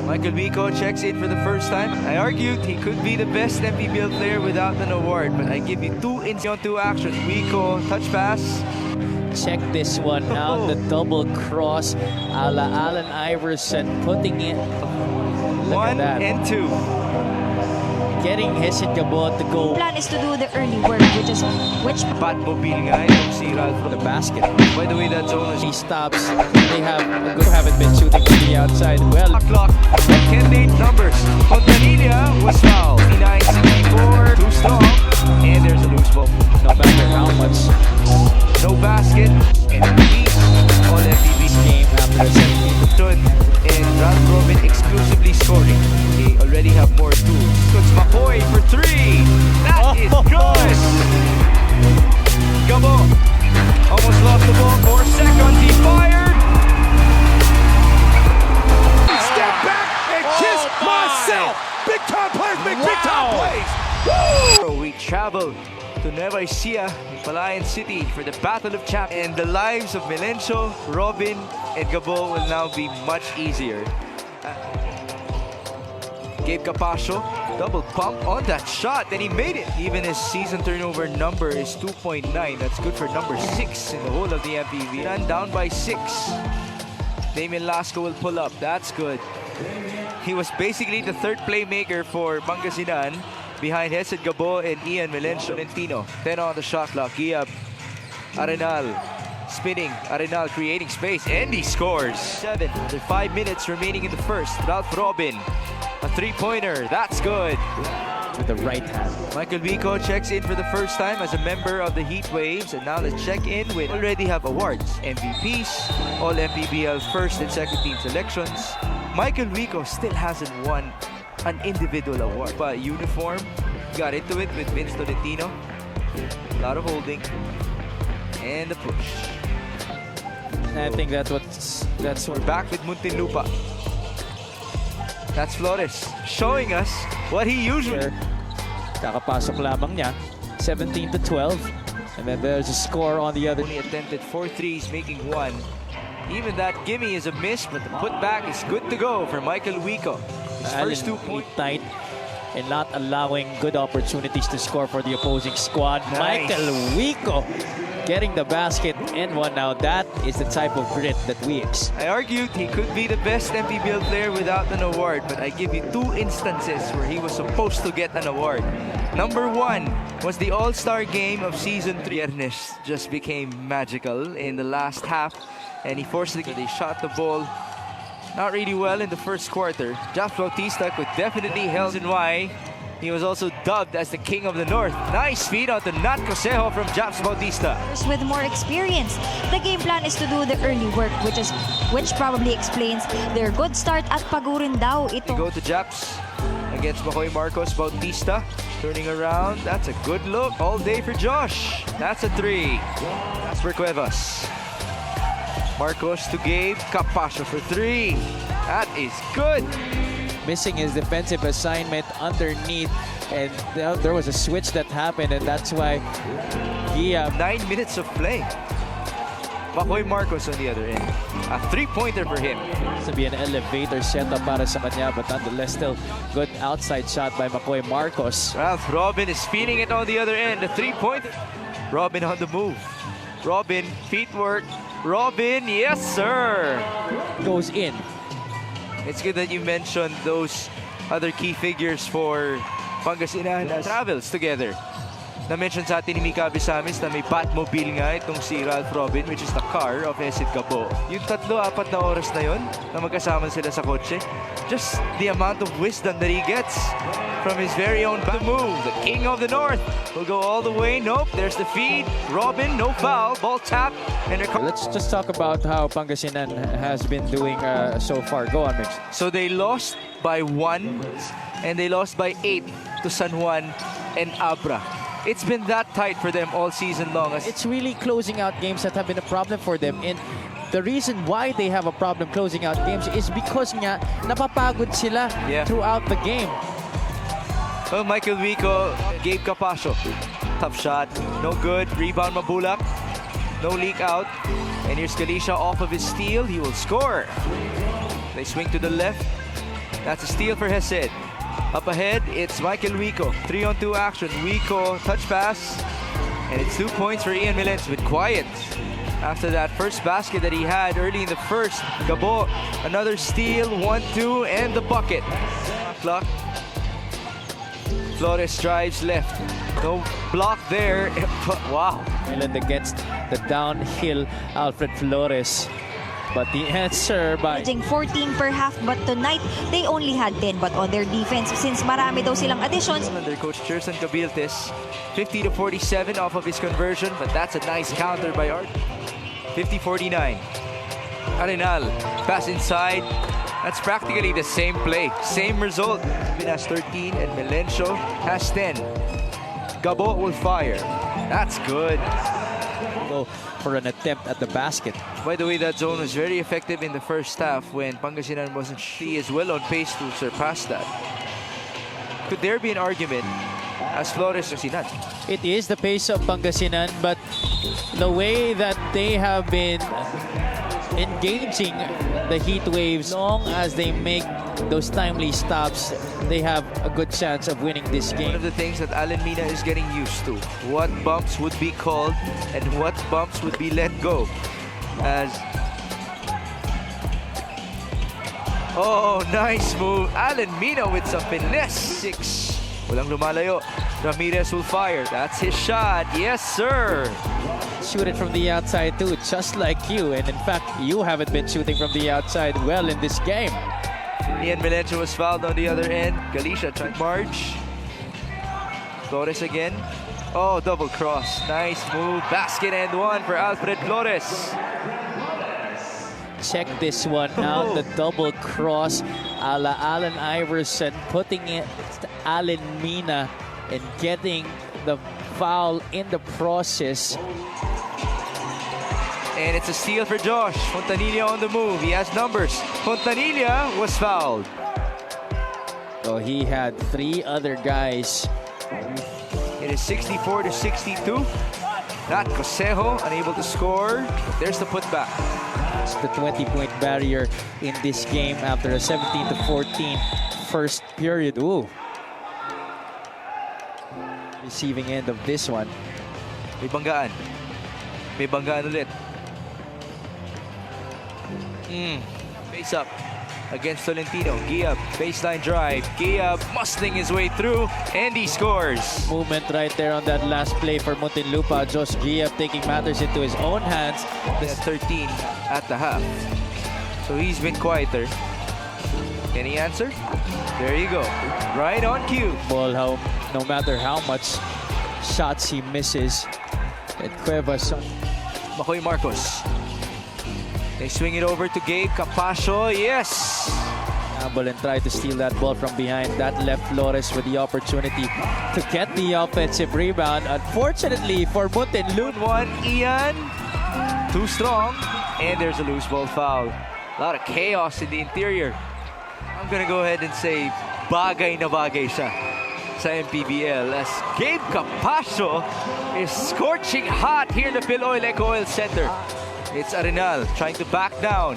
Michael Juico checks in for the first time. I argued he could be the best mpbl player without an award, but I give you two actions. Juico, touch pass. Check this one out, the double cross a la Allen Iverson, putting it. Look 1 at that. and 2. Getting Agad to go. Plan is to do the early work, which Batmobile nga itong si Ralph The basket. By the way, that zone is He stops. They haven't been shooting from the outside well. clock. Candidate numbers. Muntinlupa was fouled. 69-64, too strong, and there's a loose ball. No matter how much No basket, and release all mpb's game after 17. stood, and Ralph Robin exclusively scoring. They already have more tools. Puts McCoy for 3. That is good. Gabo almost lost the ball. 4 seconds. He fired. Step back and kiss myself. Big time plays make big time plays. Woo! We travel to Nueva Ecija, Palayan City for the Battle of Champions. And the lives of Melencio, Robin, and Gabo will now be much easier. Gabe Capascio, double pump on that shot, and he made it. Even his season turnover number is 2.9. That's good for number 6 in the whole of the mpbl. Run down by 6. Damian Lasco will pull up. That's good. He was basically the third playmaker for Pangasinan, behind Hesed Gabo and Ian Melencio. 10 on the shot clock. Giab, Arenal, spinning. Arenal creating space, and he scores. 7. There 5 minutes remaining in the first. Ralph Robin, a 3-pointer. That's good. With the right hand. Michael Juico checks in for the first time as a member of the Heatwaves, and now let's check in with already have awards. MVPs, all mpbl first and second team selections. Michael Juico still hasn't won an individual award, but uniform, got into it with Vince Tolentino. A lot of holding and the push. And I think that's We're back with Muntinlupa. That's Flores showing us what he usually. Kakapasok lamang niya. 17-12. And then there's a score on the other. Only attempted 4 threes, making 1. Even that gimme is a miss, but the putback is good to go for Michael Juico. His first 2 points. Tight and not allowing good opportunities to score for the opposing squad. Nice. Michael Juico getting the basket and one. Now that is the type of grit that we expect. I argued he could be the best mpbl player without an award, but I give you 2 instances where he was supposed to get an award. Number 1 was the All-Star game of Season 3. Viernes just became magical in the last half, and he forced it. They shot the ball not really well in the first quarter. Japs Bautista could definitely help in why he was also dubbed as the King of the North. Nice feed out to Nat Cosejo from Japs Bautista. with more experience. The game plan is to do the early work, which probably explains their good start at Pagurin daw. We go to Japs against Makoy Marcos Bautista. Turning around, that's a good look. All day for Josh. That's a 3. That's for Cuevas. Marcos to Gabe. Capascio for 3. That is good. Missing his defensive assignment underneath, and there was a switch that happened, and that's why he 9 minutes of play. Makoy Marcos on the other end. A 3-pointer for him. to be an elevator setup para sa kanya, but nonetheless still good outside shot by Makoy Marcos. Ralph Robin is feeling it on the other end. A 3-point. Robin on the move. Robin, feet work. Robin, yes sir. Goes in. It's good that you mentioned those other key figures for Pangasinan as travels together. Na-mention sa atin ni Mika Bisamis na may Batmobile nga itong si Ralph Robin, which is the car of Hesed Gabo. Yung 3-4 na oras na yun na magkasama sila sa kotse, just the amount of wisdom that he gets from his very own move. The King of the North will go all the way. Nope, there's the feed. Robin, no foul. Ball tap. And let's just talk about how Pangasinan has been doing so far. Go on, Mix. So they lost by 1 and they lost by 8 to San Juan and Abra. It's been that tight for them all season long. It's really closing out games that have been a problem for them. And the reason why they have a problem closing out games is because nga napapagod sila throughout the game. Well, Michael Juico, Gabe Capascio. Tough shot, no good. Rebound Mabulak, no leak out. And here's Galicia off of his steal. He will score. They swing to the left. That's a steal for Hesed. Up ahead, it's Michael Juico. 3-on-2 action. Juico, touch pass. And it's 2 points for Ian Milens with quiet. After that first basket that he had early in the first, Gabo, another steal, 1-2, and the bucket. Clock. Flores drives left. No block there. Wow. Milan against the downhill Alfred Flores. But the answer by... 14 per half, but tonight they only had 10. But on their defense, since marami daw silang additions, Under coach Cherson Cabiltes, 50-47 off of his conversion, but that's a nice counter by Art. 50-49. Arenal, pass inside. That's practically the same play, same result. Even has 13 and Melencio has 10. Gabo will fire. That's good. Go for an attempt at the basket. By the way, that zone was very effective in the first half when Pangasinan wasn't she is well on pace to surpass that. Could there be an argument as Flores Pangasinan? It is the pace of Pangasinan, but the way that they have been engaging the Heatwaves, long as they make those timely stops, they have a good chance of winning this One of game. the things that Alan Mina is getting used to, what bumps would be called and what bumps would be let go. As oh, nice move. Alan Mina with some finesse. 6. Walang lumalayo. Ramirez will fire. That's his shot. Yes, sir. Shoot it from the outside too, just like you. And in fact, you haven't been shooting from the outside well in this game. Ian Melencio was fouled on the other end. Galicia trying to march. Flores again. Oh, double cross. Nice move. Basket and one for Alfred Flores. Check this one out, the double cross a la Allen Iverson, putting it to Alan Mina and getting the foul in the process. And it's a steal for Josh. Fontanilla on the move. He has numbers. Fontanilla was fouled. So he had 3 other guys. It is 64-62. Not Cosejo, unable to score. There's the putback. It's the 20-point barrier in this game after a 17-14 first period. Ooh. Receiving end of this one. May banggaan. May banggaan ulit. Face up against Tolentino. Giab, baseline drive. Giab muscling his way through, and he scores. Movement right there on that last play for Muntinlupa. Josh Giab taking matters into his own hands. At 13 at the half. So he's been quieter. Can he answer? There you go. Right on cue. Ball, no matter how much shots he misses, at Cuevas. Makoy Marcos. They swing it over to Gabe Capacio. Yes! Gamble and try to steal that ball from behind. That left Flores with the opportunity to get the offensive rebound. Unfortunately for Muntinlupa. 1-1, Ian. Too strong. And there's a loose ball foul. A lot of chaos in the interior. I'm gonna go ahead and say bagay na bagay siya sa mpbl as Gabe Capacio is scorching hot here in the Phil Oil Eco Oil Center. It's Arenal trying to back down.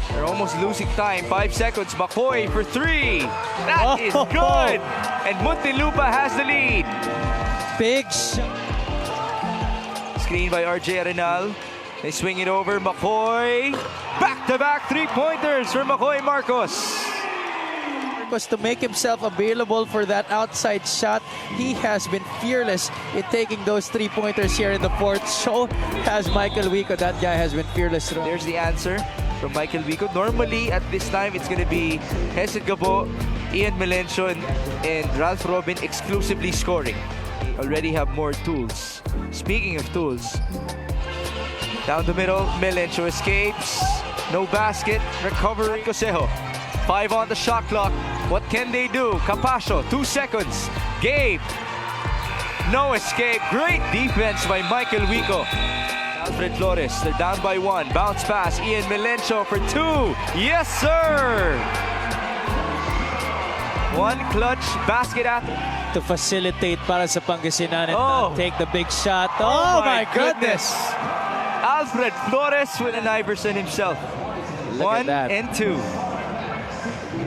They're almost losing time. 5 seconds. McCoy for 3. That is good. And Muntinlupa has the lead. Big shot. Screen by RJ Arenal. They swing it over. McCoy. Back-to-back 3-pointers for McCoy Marcos. Was to make himself available for that outside shot. He has been fearless in taking those 3-pointers here in the fourth. So has Michael Juico. That guy has been fearless. There's the answer from Michael Juico. Normally, at this time, it's going to be Hesed Gabo, Ian Melencio, and Ralph Robin exclusively scoring. Already have more tools. Speaking of tools, down the middle, Melencio escapes. No basket. Recovery. Cosejo. 5 on the shot clock. What can they do? Capacio, 2 seconds. Gabe. No escape. Great defense by Michael Juico. Alfred Flores, they're down by 1. Bounce pass. Ian Melencio for 2. Yes, sir! 1 clutch basket after. To facilitate para sa Pangasinan and not take the big shot. Oh my goodness! Alfred Flores with an Iverson himself. Look 1 at that. and 2.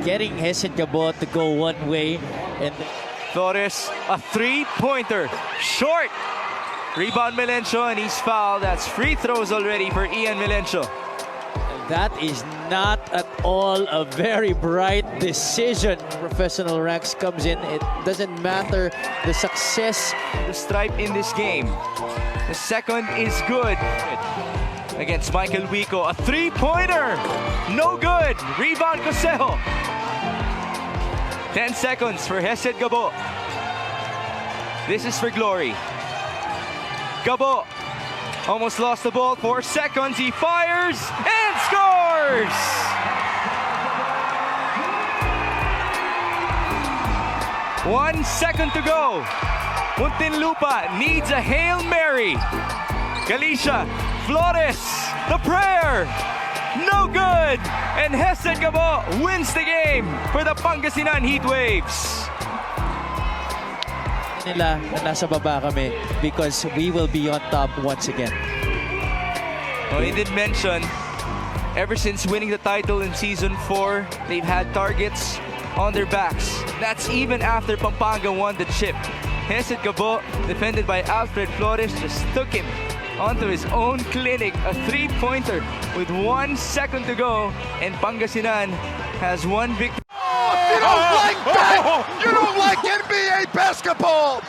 getting Gabo to go one way. And Flores, a three-pointer, short. Rebound Melencio, and he's fouled. That's free throws already for Ian Melencio. that is not at all a very bright decision. Professional ranks comes in. It doesn't matter the success. The stripe in this game. The second is good. Against Michael Juico, a three-pointer. No good. Rebound Cosejo. 10 seconds for Gabo. This is for glory. Gabo almost lost the ball. 4 seconds. He fires and scores. One second to go. Muntinlupa needs a Hail Mary. Galicia, Flores, the prayer. No good. And Gabo wins the game for the Pangasinan Heatwaves. Nila na nasa baba kami because we will be on top once again. Well, he did mention, ever since winning the title in Season 4, they've had targets on their backs. That's even after Pampanga won the chip. Gabo, defended by Alfred Flores, just took him onto his own clinic. A three-pointer with 1 second to go, and Pangasinan has one victory. You don't like that! You don't like NBA basketball!